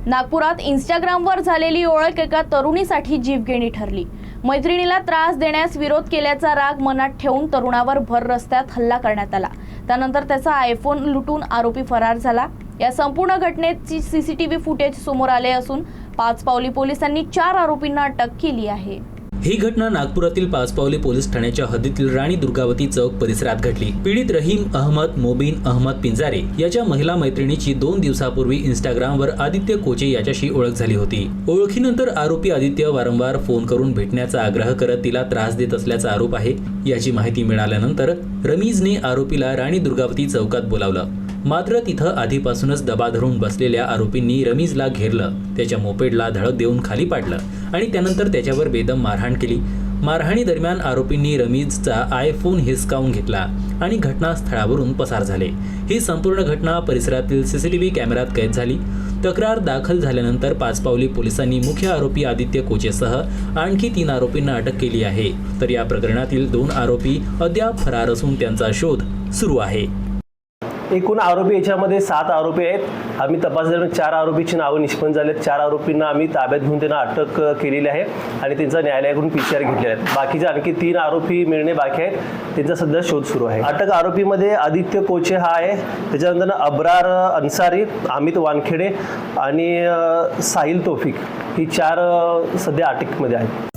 नागपुरात इंस्टाग्रामवर झालेली ओळख एका तरुणीसाठी जीवघेणी ठरली। मैत्रिणीला त्रास देण्यास विरोध केल्याचा राग मनात ठेवून तरुणावर भर रस्त्यात हल्ला करण्यात आला। त्यानंतर त्याचा आयफोन लुटून आरोपी फरार झाला। या संपूर्ण घटनेची सीसीटीव्ही फुटेज समोर आले असून पाचपावली पोलिसांनी 4 आरोपींना अटक केली आहे। ही घटना नागपुरातील पाचपावली पोलीस ठाण्याच्या हद्दीतील राणी दुर्गावती चौक परिसरात घडली। पीडित रहीम अहमद मोबिन अहमद पिंजारे याच्या महिला मैत्रिणीची 2 दिवसापूर्वी इंस्टाग्रामवर आदित्य कोचे याच्याशी ओळख झाली होती। ओळखीनंतर आरोपी आदित्य वारंवार फोन करून भेटण्याचा आग्रह करत तिला त्रास देत असल्याचा आरोप आहे। याची माहिती मिळाल्यानंतर रमीजने आरोपीला राणी दुर्गावती चौकात बोलावलं, मात्र तिथं आधीपासूनच दबा धरून बसलेल्या आरोपींनी रमीजला घेरलं, त्याच्या मोपेडला धडक देऊन खाली पाडलं आणि त्यानंतर त्याच्यावर बेदम मारहाण केली। मारहाणी दरम्यान आरोपींनी रमीजचा आयफोन हिसकावून घेतला आणि घटनास्थळावरून पसार झाले। ही संपूर्ण घटना परिसरातील सीसीटीव्ही कॅमेऱ्यात कैद झाली। तक्रार दाखल झाल्यानंतर पाचपावली पोलिसांनी मुख्य आरोपी आदित्य कोचेसह आणखी 3 आरोपींना अटक केली आहे। तर या प्रकरणातील 2 आरोपी अद्याप फरार असून त्यांचा शोध सुरू आहे। एकूण आरोपी याच्यामध्ये 7 आरोपी आहेत। आम्ही तपासल्यानंतर 4 आरोपीची नावं निष्पन्न झालेत। 4 आरोपींना आम्ही ताब्यात घेऊन त्यांना अटक केलेली आहे आणि त्यांचा न्यायालयाकडून PCR घेतलेला आहे। बाकीचे आणखी 3 आरोपी मिळणे बाकी आहेत, त्यांचा सध्या शोध सुरू आहे। अटक आरोपीमध्ये आदित्य कोचे हा आहे, त्याच्यानंतर अब्रार अन्सारी, अमित वानखेडे आणि साहिल तौफिक ही 4 सध्या अटकेमध्ये आहेत।